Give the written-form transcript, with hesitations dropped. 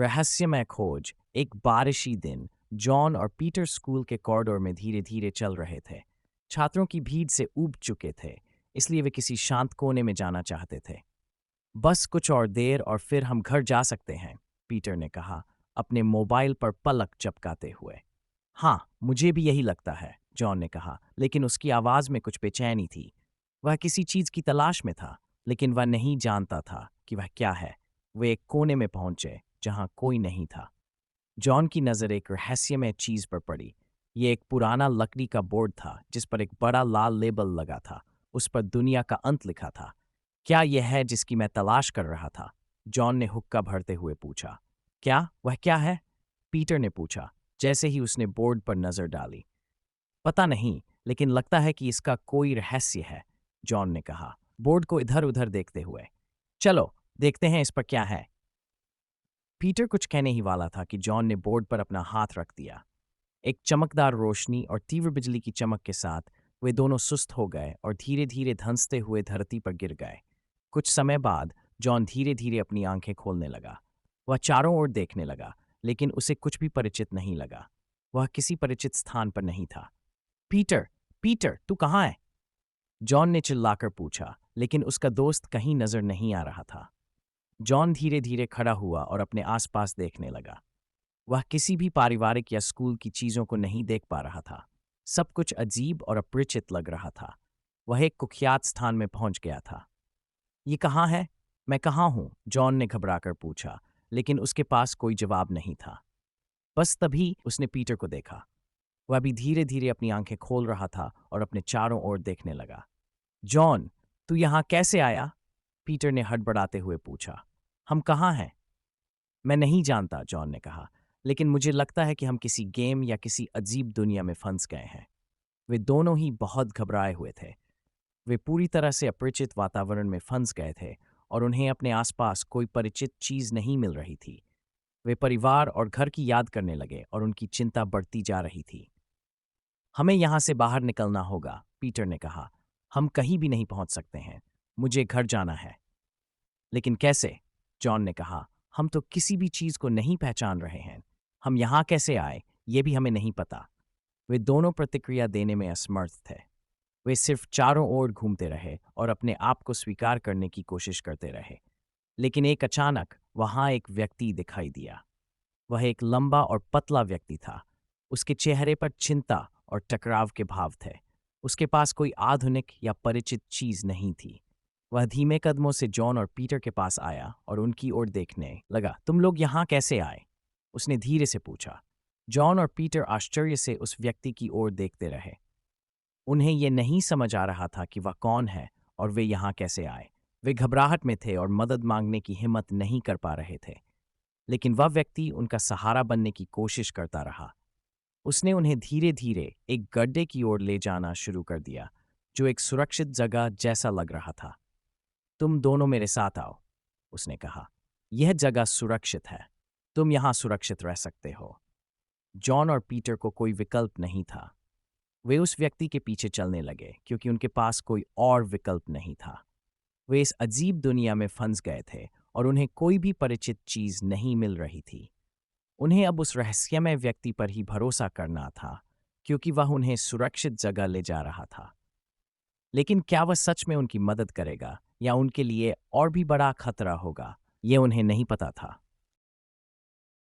रहस्यमय खोज। एक बारिशी दिन जॉन और पीटर स्कूल के कॉरिडोर में धीरे धीरे चल रहे थे। छात्रों की भीड़ से ऊब चुके थे, इसलिए वे किसी शांत कोने में जाना चाहते थे। बस कुछ और देर और फिर हम घर जा सकते हैं, पीटर ने कहा, अपने मोबाइल पर पलक झपकाते हुए। हाँ, मुझे भी यही लगता है, जॉन ने कहा, लेकिन उसकी आवाज में कुछ बेचैनी थी। वह किसी चीज की तलाश में था, लेकिन वह नहीं जानता था कि वह क्या है। वे एक कोने में पहुंचे जहां कोई नहीं था। जॉन की नज़र एक रहस्यमय चीज पर पड़ी। ये एक पुराना लकड़ी का बोर्ड था जिस पर एक बड़ा लाल लेबल लगा था। उस पर दुनिया का अंत लिखा था। क्या यह है जिसकी मैं तलाश कर रहा था? जॉन ने हुक्का भरते हुए पूछा। क्या? वह क्या है? पीटर ने पूछा, जैसे ही उसने बोर्ड पर नजर डाली। पता नहीं, लेकिन लगता है कि इसका कोई रहस्य है, जॉन ने कहा, बोर्ड को इधर उधर देखते हुए। चलो देखते हैं इस पर क्या है। पीटर कुछ कहने ही वाला था कि जॉन ने बोर्ड पर अपना हाथ रख दिया। एक चमकदार रोशनी और तीव्र बिजली की चमक के साथ वे दोनों सुस्त हो गए और धीरे धीरे धंसते हुए धरती पर गिर गए। कुछ समय बाद जॉन धीरे धीरे अपनी आंखें खोलने लगा। वह चारों ओर देखने लगा, लेकिन उसे कुछ भी परिचित नहीं लगा। वह किसी परिचित स्थान पर नहीं था। पीटर, पीटर, तू कहाँ है? जॉन ने चिल्लाकर पूछा, लेकिन उसका दोस्त कहीं नजर नहीं आ रहा था। जॉन धीरे धीरे खड़ा हुआ और अपने आसपास देखने लगा। वह किसी भी पारिवारिक या स्कूल की चीजों को नहीं देख पा रहा था। सब कुछ अजीब और अपरिचित लग रहा था। वह एक कुख्यात स्थान में पहुंच गया था। ये कहाँ है? मैं कहाँ हूँ? जॉन ने घबराकर पूछा, लेकिन उसके पास कोई जवाब नहीं था। बस तभी उसने पीटर को देखा। वह भी धीरे धीरे अपनी आंखें खोल रहा था और अपने चारों ओर देखने लगा। जॉन, तू यहाँ कैसे आया? पीटर ने हड़बड़ाते हुए पूछा। हम कहाँ हैं? मैं नहीं जानता, जॉन ने कहा, लेकिन मुझे लगता है कि हम किसी गेम या किसी अजीब दुनिया में फंस गए हैं। वे दोनों ही बहुत घबराए हुए थे। वे पूरी तरह से अपरिचित वातावरण में फंस गए थे और उन्हें अपने आसपास कोई परिचित चीज नहीं मिल रही थी। वे परिवार और घर की याद करने लगे और उनकी चिंता बढ़ती जा रही थी। हमें यहाँ से बाहर निकलना होगा, पीटर ने कहा। हम कहीं भी नहीं पहुंच सकते हैं। मुझे घर जाना है। लेकिन कैसे? जॉन ने कहा। हम तो किसी भी चीज को नहीं पहचान रहे हैं। हम यहाँ कैसे आए, ये भी हमें नहीं पता। वे दोनों प्रतिक्रिया देने में असमर्थ थे। वे सिर्फ चारों ओर घूमते रहे और अपने आप को स्वीकार करने की कोशिश करते रहे। लेकिन एक अचानक वहां एक व्यक्ति दिखाई दिया। वह एक लंबा और पतला व्यक्ति था। उसके चेहरे पर चिंता और टकराव के भाव थे। उसके पास कोई आधुनिक या परिचित चीज नहीं थी। वह धीमे कदमों से जॉन और पीटर के पास आया और उनकी ओर देखने लगा। तुम लोग यहाँ कैसे आए? उसने धीरे से पूछा। जॉन और पीटर आश्चर्य से उस व्यक्ति की ओर देखते रहे। उन्हें यह नहीं समझ आ रहा था कि वह कौन है और वे यहाँ कैसे आए। वे घबराहट में थे और मदद मांगने की हिम्मत नहीं कर पा रहे थे। लेकिन वह व्यक्ति उनका सहारा बनने की कोशिश करता रहा। उसने उन्हें धीरे धीरे एक गड्ढे की ओर ले जाना शुरू कर दिया, जो एक सुरक्षित जगह जैसा लग रहा था। तुम दोनों मेरे साथ आओ, उसने कहा। यह जगह सुरक्षित है। तुम यहाँ सुरक्षित रह सकते हो। जॉन और पीटर को कोई विकल्प नहीं था। वे उस व्यक्ति के पीछे चलने लगे क्योंकि उनके पास कोई और विकल्प नहीं था। वे इस अजीब दुनिया में फंस गए थे और उन्हें कोई भी परिचित चीज नहीं मिल रही थी। उन्हें अब उस रहस्यमय व्यक्ति पर ही भरोसा करना था, क्योंकि वह उन्हें सुरक्षित जगह ले जा रहा था। लेकिन क्या वह सच में उनकी मदद करेगा या उनके लिए और भी बड़ा खतरा होगा, ये उन्हें नहीं पता था।